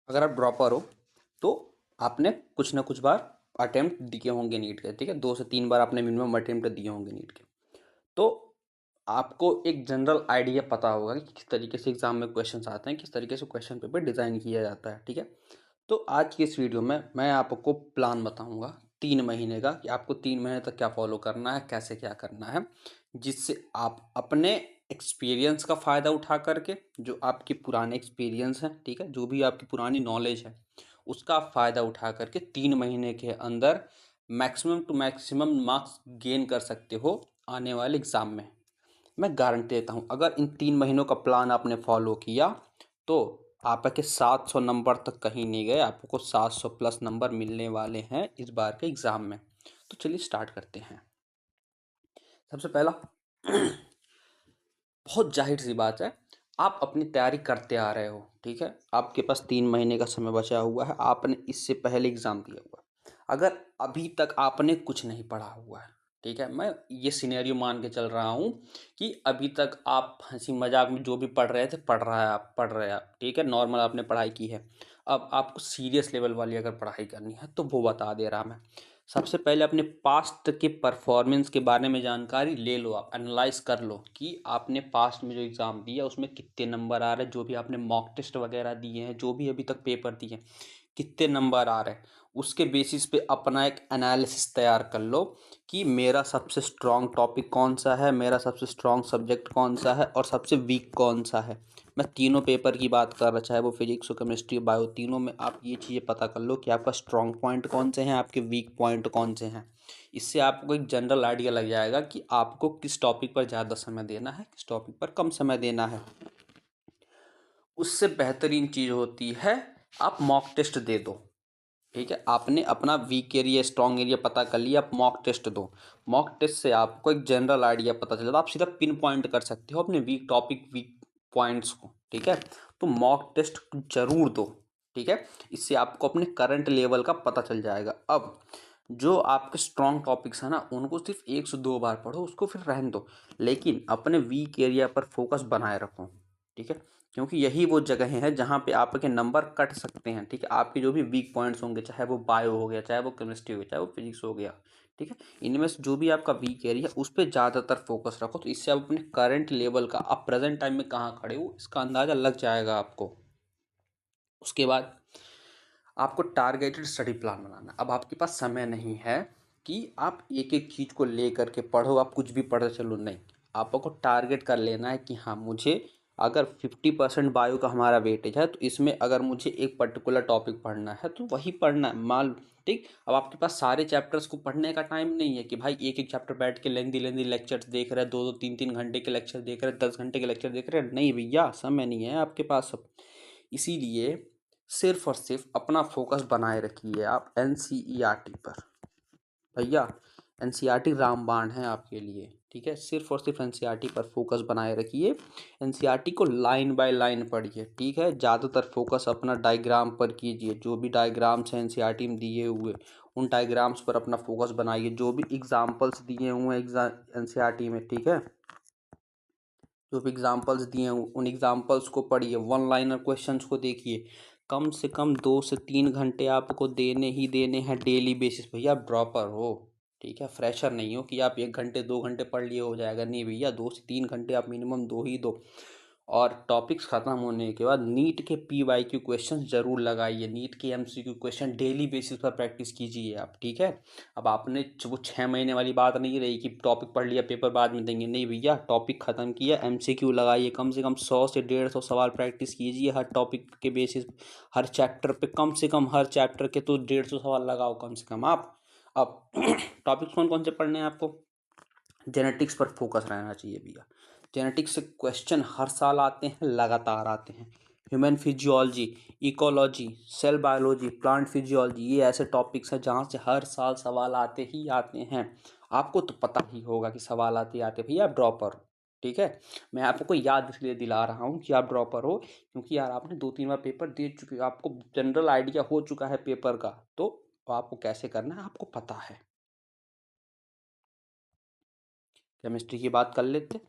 अगर आप ड्रॉपर हो तो आपने कुछ ना कुछ बार अटेम्प्ट दिए होंगे नीट के, ठीक है, 2 से 3 बार आपने मिनिमम अटेम्प्ट दिए होंगे नीट के। तो आपको एक जनरल आइडिया पता होगा कि किस तरीके से एग्जाम में क्वेश्चंस आते हैं, किस तरीके से क्वेश्चन पेपर डिज़ाइन किया जाता है, ठीक है। तो आज की इस वीडियो में मैं आपको प्लान बताऊंगा 3 महीने का कि आपको 3 महीने तक क्या फॉलो करना है, कैसे क्या करना है, जिससे आप अपने एक्सपीरियंस का फ़ायदा उठा करके, जो आपके पुराने एक्सपीरियंस हैं, ठीक है, जो भी आपकी पुरानी नॉलेज है उसका फ़ायदा उठा करके 3 महीने के अंदर maximum to maximum marks gain कर सकते हो आने वाले एग्ज़ाम में। मैं गारंटी देता हूँ अगर इन 3 महीनों का प्लान आपने फॉलो किया तो आपके 700 नंबर तक कहीं नहीं गए, आपको 700 प्लस नंबर मिलने वाले हैं इस बार के एग्ज़ाम में। तो चलिए स्टार्ट करते हैं। सबसे पहला बहुत जाहिर सी बात है, आप अपनी तैयारी करते आ रहे हो, ठीक है, आपके पास 3 महीने का समय बचा हुआ है, आपने इससे पहले एग्ज़ाम दिया हुआ है। अगर अभी तक आपने कुछ नहीं पढ़ा हुआ है, ठीक है, मैं ये सिनेरियो मान के चल रहा हूँ कि अभी तक आप हंसी मजाक में जो भी पढ़ रहे थे पढ़ रहे हैं आप, ठीक है, नॉर्मल आपने पढ़ाई की है। अब आपको सीरियस लेवल वाली अगर पढ़ाई करनी है तो वो बता दे रहा मैं। सबसे पहले अपने पास्ट के परफॉर्मेंस के बारे में जानकारी ले लो, आप एनालाइज कर लो कि आपने पास्ट में जो एग्ज़ाम दिया उसमें कितने नंबर आ रहे हैं, जो भी आपने मॉक टेस्ट वगैरह दिए हैं, जो भी अभी तक पेपर दिए हैं कितने नंबर आ रहे हैं। उसके बेसिस पे अपना एक एनालिसिस तैयार कर लो कि मेरा सबसे स्ट्रॉन्ग टॉपिक कौन सा है, मेरा सबसे स्ट्रॉन्ग सब्जेक्ट कौन सा है और सबसे वीक कौन सा है। मैं तीनों पेपर की बात कर रहा, चाहे वो फिजिक्स हो, केमिस्ट्री, बायो, तीनों में आप ये चीज़ें पता कर लो कि आपका स्ट्रॉन्ग पॉइंट कौन से हैं, आपके वीक पॉइंट कौन से हैं। इससे आपको एक जनरल आइडिया लग जाएगा कि आपको किस टॉपिक पर ज़्यादा समय देना है, किस टॉपिक पर कम समय देना है। उससे बेहतरीन चीज़ होती है आप मॉक टेस्ट दे दो, ठीक है, आपने अपना वीक एरिया स्ट्रॉन्ग एरिया पता कर लिया, आप मॉक टेस्ट दो। मॉक टेस्ट से आपको एक जनरल आइडिया पता चल जाता है, आप सीधा पिन पॉइंट कर सकते हो अपने वीक टॉपिक, वीक पॉइंट्स को, ठीक है। तो मॉक टेस्ट जरूर दो, ठीक है, इससे आपको अपने करंट लेवल का पता चल जाएगा। अब जो आपके स्ट्रॉन्ग टॉपिक्स हैं ना उनको सिर्फ 1 से 2 बार पढ़ो, उसको फिर रहने दो, लेकिन अपने वीक एरिया पर फोकस बनाए रखो, ठीक है, क्योंकि यही वो जगह हैं जहाँ पे आपके नंबर कट सकते हैं, ठीक है। आपके जो भी वीक पॉइंट्स होंगे, चाहे वो बायो हो गया, चाहे वो केमिस्ट्री हो गया, चाहे वो फिजिक्स हो गया, ठीक है, इनमें से जो भी आपका वीक एरिया उस पर ज़्यादातर फोकस रखो। तो इससे आप अपने करंट लेवल का, आप प्रेजेंट टाइम में कहाँ खड़े हो इसका अंदाज़ा लग जाएगा आपको। उसके बाद आपको टारगेटेड स्टडी प्लान बनाना है। अब आपके पास समय नहीं है कि आप एक एक चीज़ को ले करके पढ़ो, आप कुछ भी पढ़ते चलो, नहीं, आपको टारगेट कर लेना है कि हाँ मुझे अगर 50% बायो का हमारा वेटेज है तो इसमें अगर मुझे एक पर्टिकुलर टॉपिक पढ़ना है तो वही पढ़ना है, मान, ठीक। अब आपके पास सारे चैप्टर्स को पढ़ने का टाइम नहीं है कि भाई एक एक चैप्टर बैठ के लेंदी लेंदी लेक्चर्स देख रहे हैं, 2-2 3-3 घंटे के लेक्चर देख रहे हैं, 10 घंटे के लेक्चर देख रहे हैं, नहीं भैया, समय नहीं है आपके पास अब। इसीलिए सिर्फ और सिर्फ अपना फोकस बनाए रखिए आप एनसीईआरटी पर। भैया एनसीईआरटी रामबाण है आपके लिए, ठीक है, सिर्फ और सिर्फ एनसीईआरटी पर फोकस बनाए रखिए। एनसीईआरटी को लाइन बाय लाइन पढ़िए, ठीक है, ज़्यादातर फोकस अपना डायग्राम पर कीजिए, जो भी डायग्राम्स हैं एनसीईआरटी में दिए हुए उन डायग्राम्स पर अपना फोकस बनाइए, जो भी एग्जाम्पल्स दिए हुए हैं एनसीईआरटी में, ठीक है, जो भी एग्जाम्पल्स दिए हैं उन एग्जाम्पल्स को पढ़िए, वन लाइनर क्वेश्चंस को देखिए। कम से कम 2 से 3 घंटे आपको देने ही देने हैं डेली बेसिस। भैया आप ड्रॉपर हो, ठीक है, फ्रेशर नहीं हो कि आप 1 घंटे 2 घंटे पढ़ लिए हो जाएगा, नहीं भैया, 2 से 3 घंटे आप मिनिमम दो ही दो। और टॉपिक्स ख़त्म होने के बाद नीट के PYQ क्वेश्चन ज़रूर लगाइए, नीट के MCQ क्वेश्चन डेली बेसिस पर प्रैक्टिस कीजिए आप, ठीक है। अब आपने वो 6 महीने वाली बात नहीं रही कि टॉपिक पढ़ लिया पेपर बाद में देंगे, नहीं भैया, टॉपिक ख़त्म किया, MCQ लगाइए, कम से कम 100 से 150 सवाल प्रैक्टिस कीजिए हर टॉपिक के बेसिस, हर चैप्टर पे कम से कम, हर चैप्टर के तो 150 सवाल लगाओ कम से कम आप। अब टॉपिक्स कौन कौन से पढ़ने हैं आपको? जेनेटिक्स पर फोकस रहना चाहिए भैया, जेनेटिक्स से क्वेश्चन हर साल आते हैं, लगातार आते हैं। Human physiology, ecology, cell biology, plant physiology, ये ऐसे टॉपिक्स हैं जहाँ से हर साल सवाल आते ही आते हैं। आपको तो पता ही होगा कि सवाल आते ही आते, भैया आप ड्रॉपर हो, ठीक है। मैं आपको याद इसलिए दिला रहा हूँ कि आप ड्रॉपर हो क्योंकि यार आपने 2-3 बार पेपर दे चुके हो, आपको जनरल आइडिया हो चुका है पेपर का, तो आपको कैसे करना है आपको पता है। केमिस्ट्री की बात कर लेते,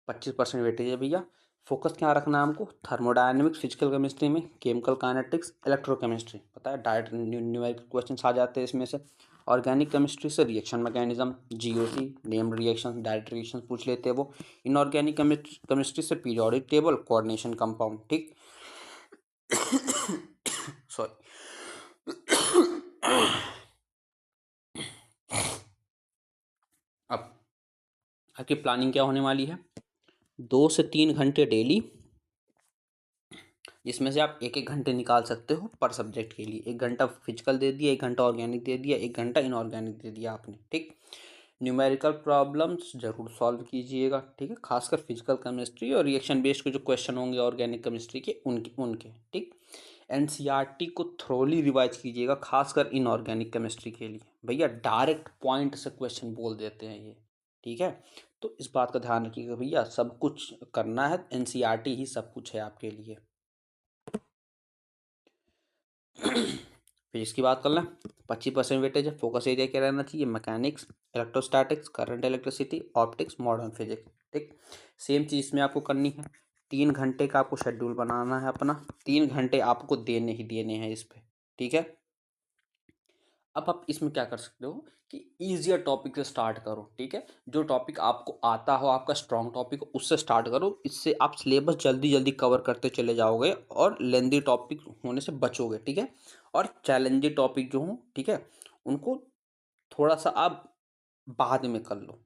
25% वेटेज है भैया, फोकस क्या रखना है हमको? थर्मोडायनेमिक्स, फिजिकल केमिस्ट्री में केमिकल काइनेटिक्स, इलेक्ट्रोकेमिस्ट्री, पता है डायरेक्ट न्यूमेरिकल क्वेश्चन आ जाते हैं इसमें से। ऑर्गेनिक केमिस्ट्री से reaction mechanism, GOC, named reaction, direct reaction पूछ लेते हैं वो। इनऑर्गेनिक केमिस्ट्री से पीरियोडिक टेबल, कोऑर्डिनेशन कंपाउंड, ठीक। सॉरी। अब आपकी प्लानिंग क्या होने वाली है? 2 से 3 घंटे डेली, जिसमें से आप 1-1 घंटे निकाल सकते हो पर सब्जेक्ट के लिए। 1 घंटा फिजिकल दे दिया, 1 घंटा ऑर्गेनिक दे दिया, 1 घंटा इनऑर्गेनिक दे दिया आपने, ठीक। न्यूमेरिकल प्रॉब्लम्स जरूर सॉल्व कीजिएगा, ठीक है, खासकर फिजिकल केमिस्ट्री और रिएक्शन बेस्ड के जो क्वेश्चन होंगे ऑर्गेनिक केमिस्ट्री के, उनके ठीक। एनसीईआरटी को थ्रोली रिवाइज कीजिएगा, खासकर इनऑर्गेनिक केमिस्ट्री के लिए। भैया डायरेक्ट पॉइंट से क्वेश्चन बोल देते हैं ये, ठीक है। तो इस बात का ध्यान रखिएगा भैया, सब कुछ करना है, एनसीईआरटी ही सब कुछ है आपके लिए। फिजिक्स की बात कर लें, 25% वेटेज है। फोकस एरिया क्या रहना चाहिए? Mechanics, electrostatics, current electricity, optics, modern physics, ठीक। सेम चीज़ इसमें आपको करनी है। 3 घंटे का आपको शेड्यूल बनाना है अपना, 3 घंटे आपको देने ही देने हैं इस पे, ठीक है। अब आप इसमें क्या कर सकते हो कि ईजियर टॉपिक से स्टार्ट करो, ठीक है। जो टॉपिक आपको आता हो, आपका स्ट्रॉन्ग टॉपिक, उससे स्टार्ट करो। इससे आप सिलेबस जल्दी जल्दी कवर करते चले जाओगे और लेंदी टॉपिक होने से बचोगे, ठीक है। और चैलेंजिंग टॉपिक जो हो, ठीक है, उनको थोड़ा सा आप बाद में कर लो,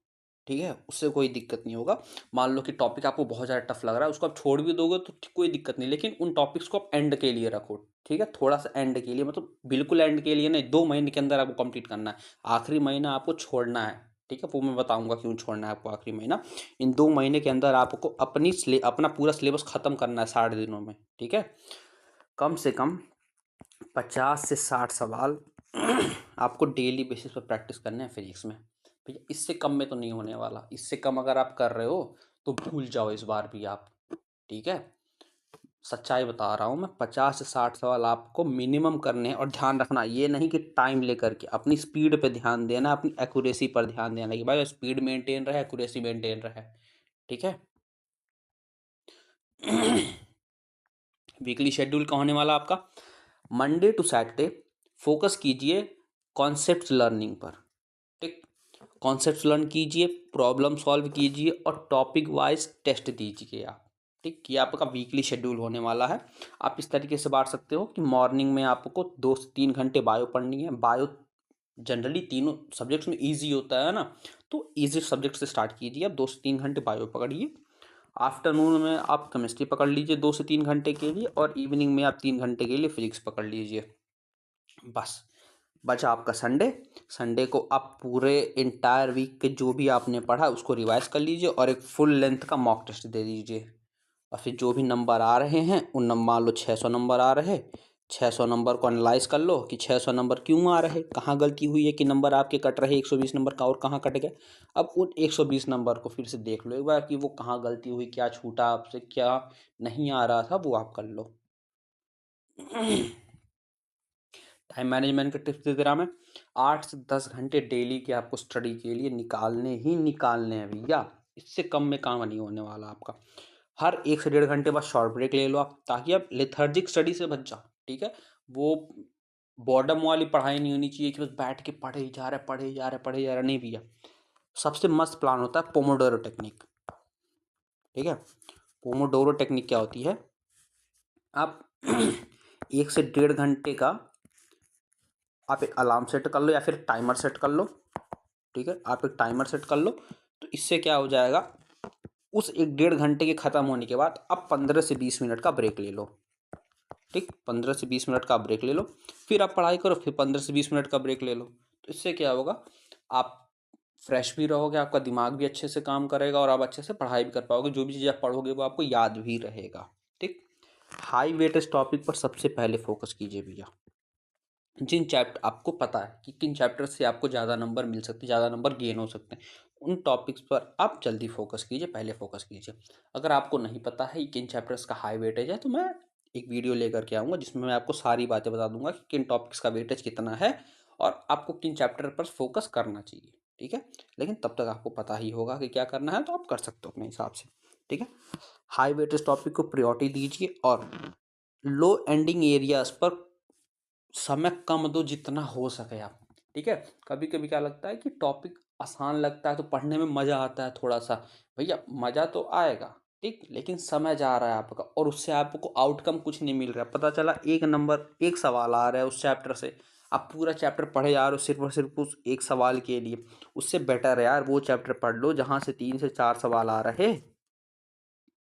ठीक है, उससे कोई दिक्कत नहीं होगा। मान लो कि टॉपिक आपको बहुत ज़्यादा टफ लग रहा है, उसको आप छोड़ भी दोगे तो कोई दिक्कत नहीं, लेकिन उन टॉपिक्स को आप एंड के लिए रखो, ठीक है। थोड़ा सा एंड के लिए, मतलब बिल्कुल एंड के लिए नहीं, 2 महीने के अंदर आपको कंप्लीट करना है। आखिरी महीना आपको छोड़ना है, ठीक है, वो मैं बताऊंगा क्यों छोड़ना है आपको आखिरी महीना। इन 2 महीने के अंदर आपको अपना पूरा सिलेबस खत्म करना है 60 दिनों में, ठीक है। कम से कम 50 से 60 सवाल आपको डेली बेसिस पर प्रैक्टिस करने हैं फिजिक्स में भैया। इससे कम में तो नहीं होने वाला। इससे कम अगर आप कर रहे हो तो भूल जाओ इस बार भी आप, ठीक है। सच्चाई बता रहा हूँ मैं, 50 से 60 सवाल आपको मिनिमम करने हैं। और ध्यान रखना ये नहीं कि टाइम लेकर के, अपनी स्पीड पे ध्यान देना, अपनी एक्यूरेसी पर ध्यान देना कि भाई स्पीड मेंटेन रहे, एक्यूरेसी मेंटेन रहे, ठीक है। वीकली शेड्यूल का होने वाला आपका मंडे टू सैटरडे। फोकस कीजिए कॉन्सेप्ट लर्निंग पर, ठीक। कॉन्सेप्ट लर्न कीजिए, प्रॉब्लम सॉल्व कीजिए और टॉपिक वाइज टेस्ट दीजिए आप, ठीक। ये आपका वीकली शेड्यूल होने वाला है। आप इस तरीके से बांट सकते हो कि मॉर्निंग में आपको 2 से 3 घंटे बायो पढ़नी है। बायो जनरली तीनों सब्जेक्ट्स में ईजी होता है ना, तो ईजी सब्जेक्ट से स्टार्ट कीजिए। आप 2 से 3 घंटे बायो पकड़िए। आफ्टरनून में आप केमिस्ट्री पकड़ लीजिए 2 से 3 घंटे के लिए, और इवनिंग में आप 3 घंटे के लिए फिजिक्स पकड़ लीजिए। बस बचा आपका संडे। संडे को आप पूरे इंटायर वीक के जो भी आपने पढ़ा उसको रिवाइज कर लीजिए और एक फुल लेंथ का मॉक टेस्ट दे दीजिए। और फिर जो भी नंबर आ रहे हैं उन मान लो 600 नंबर आ रहे, 600 नंबर को एनालाइज कर लो कि 600 नंबर क्यों आ रहे, कहाँ गलती हुई है कि नंबर आपके कट रहे 120 नंबर का और कहाँ कट गए। अब उन 120 नंबर को फिर से देख लो एक बार कि वो कहाँ गलती हुई, क्या छूटा आपसे, क्या नहीं आ रहा था, वो आप कर लो। टाइम मैनेजमेंट के टिप्स दे दे रहा मैं। 8 से 10 घंटे डेली के आपको स्टडी के लिए निकालने ही निकालने हैं भैया। इससे कम में काम नहीं होने वाला आपका। हर 1 से 1.5 घंटे बाद शॉर्ट ब्रेक ले लो आप, ताकि आप लेथर्जिक स्टडी से बच जाओ, ठीक है। वो बॉर्डम वाली पढ़ाई नहीं होनी चाहिए कि बस बैठ के पढ़े ही जा रहे, पढ़े ही जा रहे, पढ़े ही जा रहे, नहीं भैया। सबसे मस्त प्लान होता है पोमोडोरो टेक्निक, ठीक है। पोमोडोरो टेक्निक क्या होती है? आप 1 से 1.5 घंटे का आप एक अलार्म सेट कर लो या फिर टाइमर सेट कर लो, ठीक है। आप एक टाइमर सेट कर लो, तो इससे क्या हो जाएगा, उस 1-1.5 घंटे के ख़त्म होने के बाद आप 15 से 20 मिनट का ब्रेक ले लो, ठीक। 15 से 20 मिनट का ब्रेक ले लो, फिर आप पढ़ाई करो, फिर 15 से 20 मिनट का ब्रेक ले लो। तो इससे क्या होगा, आप फ्रेश भी रहोगे, आपका दिमाग भी अच्छे से काम करेगा और आप अच्छे से पढ़ाई भी कर पाओगे। जो भी चीज़ आप पढ़ोगे वो आपको याद भी रहेगा, ठीक। हाई वेटेज टॉपिक पर सबसे पहले फोकस कीजिए भैया। जिन चैप्टर आपको पता है कि किन चैप्टर से आपको ज़्यादा नंबर मिल सकते हैं, ज़्यादा नंबर गेन हो सकते हैं, उन टॉपिक्स पर आप जल्दी फोकस कीजिए, पहले फोकस कीजिए। अगर आपको नहीं पता है कि किन चैप्टर्स का हाई वेटेज है, तो मैं एक वीडियो लेकर के आऊँगा जिसमें मैं आपको सारी बातें बता दूंगा कि किन टॉपिक्स का वेटेज कितना है और आपको किन चैप्टर पर फोकस करना चाहिए, ठीक है। लेकिन तब तक आपको पता ही होगा कि क्या करना है, तो आप कर सकते हो अपने हिसाब से। ठीक है। हाई वेटेज टॉपिक को प्रायोरिटी दीजिए और लो एंडिंग एरियाज पर समय कम दो जितना हो सके आप, ठीक है। कभी कभी क्या लगता है कि टॉपिक आसान लगता है तो पढ़ने में मज़ा आता है थोड़ा सा, भैया मज़ा तो आएगा, ठीक, लेकिन समय जा रहा है आपका और उससे आपको आउटकम कुछ नहीं मिल रहा है। पता चला एक नंबर एक सवाल आ रहा है उस चैप्टर से, आप पूरा चैप्टर पढ़े जा रहे हो सिर्फ और सिर्फ उस एक सवाल के लिए। उससे बेटर है यार वो चैप्टर पढ़ लो जहाँ से 3 से 4 सवाल आ रहे।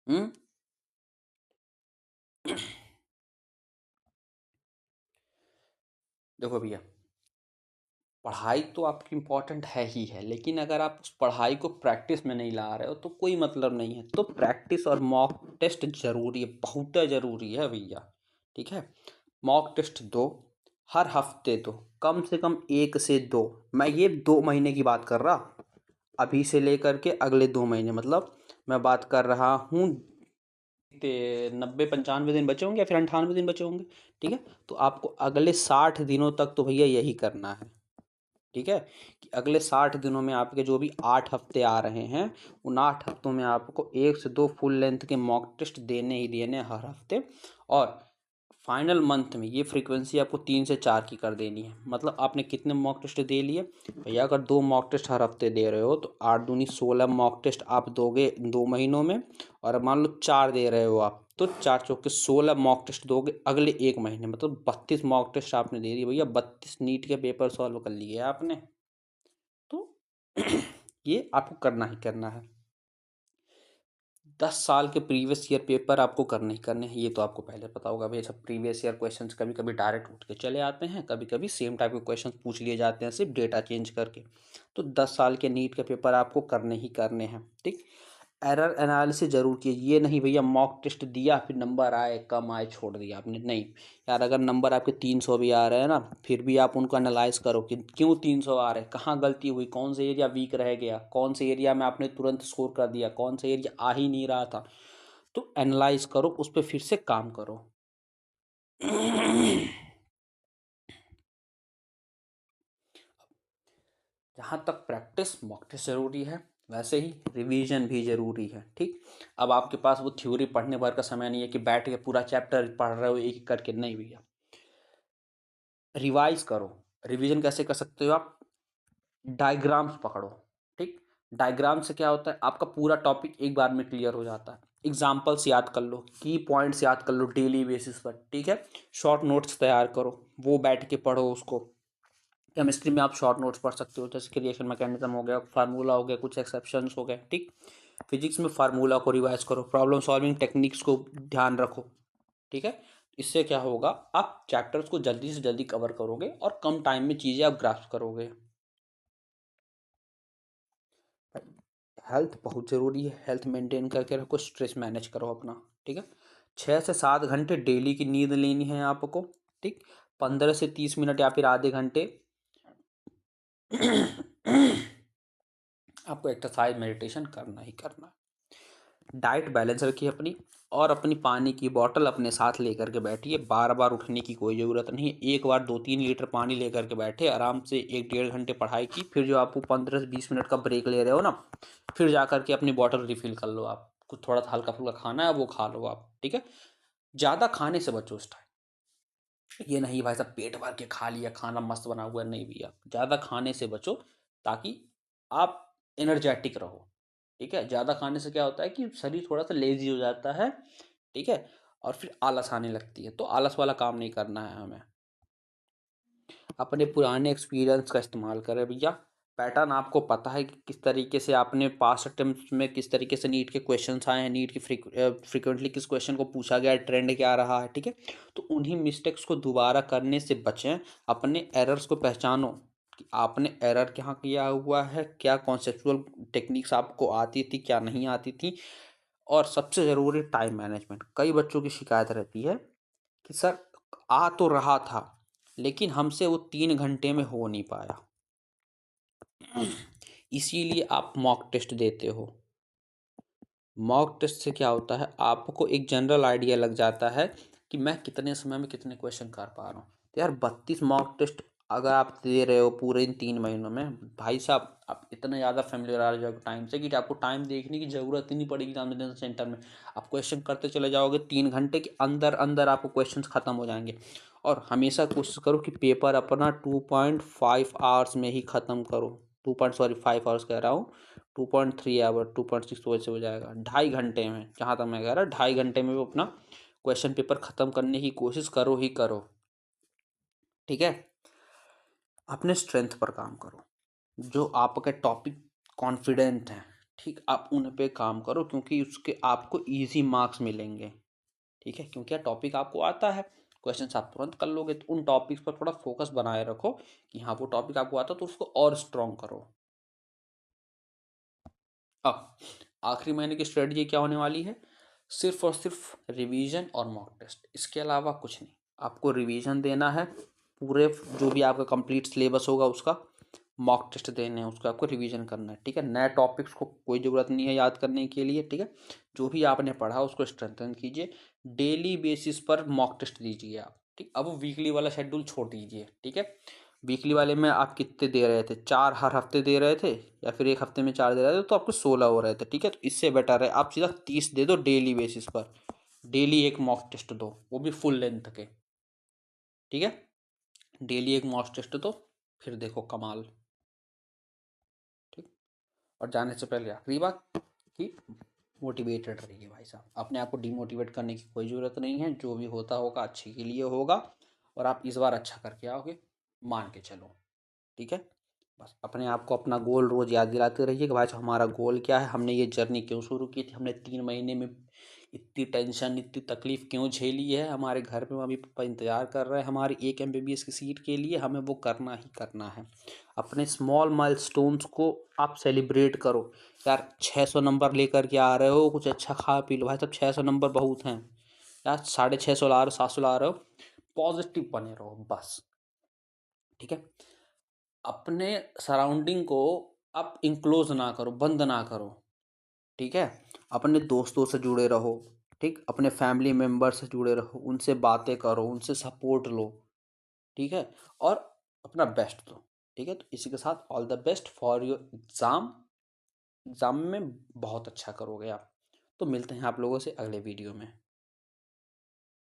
हम्म। देखो भैया, पढ़ाई तो आपकी इम्पोर्टेंट है ही है, लेकिन अगर आप उस पढ़ाई को प्रैक्टिस में नहीं ला रहे हो तो कोई मतलब नहीं है। तो प्रैक्टिस और मॉक टेस्ट जरूरी है, बहुत ज़रूरी है भैया, ठीक है। मॉक टेस्ट दो, हर हफ्ते दो, कम से कम 1 से 2। मैं ये 2 महीने की बात कर रहा, अभी से लेकर के अगले 2 महीने, मतलब मैं बात कर रहा हूँ 90-95 दिन बचे होंगे या फिर 98 दिन बचे होंगे, ठीक है। तो आपको अगले 60 दिनों तक तो भैया यही करना है, ठीक है। कि अगले 60 दिनों में आपके जो भी 8 हफ्ते आ रहे हैं, उन 8 हफ्तों में आपको 1 से 2 फुल लेंथ के मॉक टेस्ट देने ही देने हर हफ्ते। और फाइनल मंथ में ये फ्रीक्वेंसी आपको 3 से 4 की कर देनी है। मतलब आपने कितने मॉक टेस्ट दे लिए भैया, अगर 2 मॉक टेस्ट हर हफ्ते दे रहे हो तो 8 दूनी 16 मॉक टेस्ट आप दोगे 2 महीनों में। और मान लो 4 दे रहे हो आप, तो 4 चौके 16 मॉक टेस्ट दोगे अगले 1 महीने, मतलब 32 मॉक टेस्ट आपने दे दिए भैया, 32 नीट के पेपर सॉल्व कर लिए आपने। तो ये आपको करना ही करना है। 10 साल के प्रीवियस ईयर पेपर आपको करने ही करने हैं, ये तो आपको पहले पता होगा भाई। सब प्रीवियस ईयर क्वेश्चंस कभी कभी डायरेक्ट उठ के चले आते हैं, कभी कभी सेम टाइप के क्वेश्चंस पूछ लिए जाते हैं सिर्फ डेटा चेंज करके। तो 10 साल के नीट के पेपर आपको करने ही करने हैं, ठीक। एरर एनालिसिस जरूर कीजिए, ये नहीं भैया मॉक टेस्ट दिया फिर नंबर आए कम आए छोड़ दिया आपने, नहीं यार। अगर नंबर आपके 300 भी आ रहे हैं ना, फिर भी आप उनको एनालाइज करो कि क्यों 300 आ रहे हैं, कहाँ गलती हुई, कौन से एरिया वीक रह गया, कौन से एरिया में आपने तुरंत स्कोर कर दिया, कौन से एरिया आ ही नहीं रहा था। तो एनालाइज करो, उस पर फिर से काम करो। जहाँ तक प्रैक्टिस मॉक टेस्ट ज़रूरी है, वैसे ही रिवीजन भी ज़रूरी है, ठीक। अब आपके पास वो थ्योरी पढ़ने भर का समय नहीं है कि बैठ के पूरा चैप्टर पढ़ रहे हो एक एक करके, नहीं भैया। रिवाइज करो। रिवीजन कैसे कर सकते हो आप, डायग्राम्स पकड़ो, ठीक। डायग्राम से क्या होता है, आपका पूरा टॉपिक एक बार में क्लियर हो जाता है। एग्जाम्पल्स याद कर लो, की पॉइंट्स याद कर लो डेली बेसिस पर, ठीक है। शॉर्ट नोट्स तैयार करो, वो बैठ के पढ़ो उसको। केमिस्ट्री में आप शॉर्ट नोट्स पढ़ सकते हो, जैसे क्रिएशन मैकेनिज्म हो गया, फार्मूला हो गया, कुछ एक्सेप्शंस हो गए, ठीक। फिजिक्स में फार्मूला को रिवाइज करो, प्रॉब्लम सॉल्विंग टेक्निक्स को ध्यान रखो, ठीक है। इससे क्या होगा, आप चैप्टर्स को जल्दी से जल्दी कवर करोगे और कम टाइम में चीज़ें आप ग्रास्प करोगे। हेल्थ बहुत ज़रूरी है, हेल्थ मेंटेन करके रखो, स्ट्रेस मैनेज करो अपना, ठीक है। 6 से 7 घंटे डेली की नींद लेनी है आपको, ठीक। 15 से 30 मिनट या फिर आधे घंटे आपको एक्सरसाइज मेडिटेशन करना ही करना है। डाइट बैलेंस रखिए अपनी, और अपनी पानी की बोतल अपने साथ लेकर के बैठिए। बार बार उठने की कोई ज़रूरत नहीं है, एक बार 2-3 लीटर पानी लेकर के बैठे आराम से, 1-1.5 घंटे पढ़ाई की, फिर जो आपको 15 से 20 मिनट का ब्रेक ले रहे हो ना, फिर जा करके अपनी बॉटल रिफिल कर लो। आप कुछ थोड़ा सा हल्का फुल्का खाना है वो खा लो आप, ठीक है। ज़्यादा खाने से बचो उस टाइम, ये नहीं भाई साहब पेट भर के खा लिया, खाना मस्त बना हुआ है, नहीं भैया ज़्यादा खाने से बचो, ताकि आप एनर्जेटिक रहो, ठीक है। ज़्यादा खाने से क्या होता है कि शरीर थोड़ा सा लेजी हो जाता है, ठीक है, और फिर आलस आने लगती है। तो आलस वाला काम नहीं करना है हमें। अपने पुराने एक्सपीरियंस का इस्तेमाल करें भैया। पैटर्न आपको पता है कि किस तरीके से आपने पास्ट अटेम्प्ट में किस तरीके से नीट के क्वेश्चंस आए हैं, नीट की फ्रिक्वेंटली किस क्वेश्चन को पूछा गया है, ट्रेंड क्या रहा है, ठीक है। तो उन्हीं मिस्टेक्स को दोबारा करने से बचें, अपने एरर्स को पहचानो कि आपने एरर कहाँ किया हुआ है, क्या कॉन्सेप्चुअल टेक्निक्स आपको आती थी, क्या नहीं आती थी। और सबसे ज़रूरी टाइम मैनेजमेंट। कई बच्चों की शिकायत रहती है कि सर आ तो रहा था लेकिन हमसे वो 3 घंटे में हो नहीं पाया, इसीलिए आप मॉक टेस्ट देते हो। मॉक टेस्ट से क्या होता है, आपको एक जनरल आइडिया लग जाता है कि मैं कितने समय में कितने क्वेश्चन कर पा रहा हूँ। तो यार 32 मॉक टेस्ट अगर आप दे रहे हो पूरे इन 3 महीनों में, भाई साहब आप इतना ज़्यादा फ़ैमिलियर आ जाओगे टाइम से कि आपको टाइम देखने की ज़रूरत ही नहीं पड़ेगी एग्जामिनेशन सेंटर में। आप क्वेश्चन करते चले जाओगे, 3 घंटे के अंदर अंदर आपको क्वेश्चंस ख़त्म हो जाएंगे। और हमेशा कोशिश करो कि पेपर अपना 2.5 आवर्स में ही ख़त्म करो। 5 आवर्स कह रहा हूँ, 2.3 आवर, 2.6 तो वैसे हो जाएगा, 2.5 घंटे में, जहाँ तक मैं कह रहा 2.5 घंटे में वो अपना क्वेश्चन पेपर ख़त्म करने की कोशिश करो ही करो। ठीक है। अपने स्ट्रेंथ पर काम करो, जो आपके टॉपिक कॉन्फिडेंट हैं, ठीक, आप उन पे काम करो, क्योंकि उसके आपको इजी मार्क्स मिलेंगे। ठीक है, क्योंकि टॉपिक आपको आता है, क्वेश्चन आप तुरंत कर लोगे। तो उन टॉपिक्स पर थोड़ा फोकस बनाए रखो कि हाँ वो टॉपिक आपको आता है, तो उसको और स्ट्रॉन्ग करो। अब आखिरी महीने की स्ट्रेटजी क्या होने वाली है? सिर्फ और सिर्फ रिवीजन और मॉक टेस्ट, इसके अलावा कुछ नहीं। आपको रिवीजन देना है, पूरे जो भी आपका कंप्लीट सिलेबस होगा उसका मॉक टेस्ट देने हैं, उसका आपको रिवीजन करना है। ठीक है, नए टॉपिक्स को कोई ज़रूरत नहीं है याद करने के लिए। ठीक है, जो भी आपने पढ़ा उसको स्ट्रेंथन कीजिए, डेली बेसिस पर मॉक टेस्ट दीजिए आप। ठीक, अब वीकली वाला शेड्यूल छोड़ दीजिए। ठीक है, वीकली वाले में आप कितने दे रहे थे? 4 हर हफ्ते दे रहे थे, या फिर एक हफ्ते में 4 दे रहे थे, तो आपको 16 हो रहे थे। ठीक है, तो इससे बेटर है आप सीधा 30 दे दो डेली बेसिस पर। डेली एक मॉक टेस्ट दो, वो भी फुल लेंथ के। ठीक है, डेली एक मॉक टेस्ट दो, फिर देखो कमाल। ठीक, और जाने से पहले आखिरी बात कि मोटिवेटेड रहिए भाई साहब, अपने आप को डिमोटिवेट करने की कोई ज़रूरत नहीं है। जो भी होता होगा अच्छे के लिए होगा, और आप इस बार अच्छा करके आओगे, मान के चलो। ठीक है, बस अपने आप को अपना गोल रोज़ याद दिलाते रहिए कि भाई साहब हमारा गोल क्या है, हमने ये जर्नी क्यों शुरू की थी, हमने 3 महीने में इतनी टेंशन इतनी तकलीफ़ क्यों झेली है, हमारे घर में मम्मी पापा इंतज़ार कर रहे हैं हमारी एक MBBS की सीट के लिए, हमें वो करना ही करना है। अपने स्मॉल माइलस्टोन्स को आप सेलिब्रेट करो। यार 600 नंबर लेकर के आ रहे हो, कुछ अच्छा खा पी लो भाई साहब, 600 नंबर बहुत हैं यार, 650 ला रहे हो, 700 ला रहे हो, पॉजिटिव बने रहो बस। ठीक है, अपने सराउंडिंग को आप इंक्लोज ना करो, बंद ना करो। ठीक है, अपने दोस्तों से जुड़े रहो। ठीक, अपने फैमिली मेम्बर से जुड़े रहो, उनसे बातें करो, उनसे सपोर्ट लो। ठीक है, और अपना बेस्ट दो। ठीक है, तो इसी के साथ all the best for your exam. Exam में बहुत अच्छा करोगे आप। तो मिलते हैं आप लोगों से अगले वीडियो में।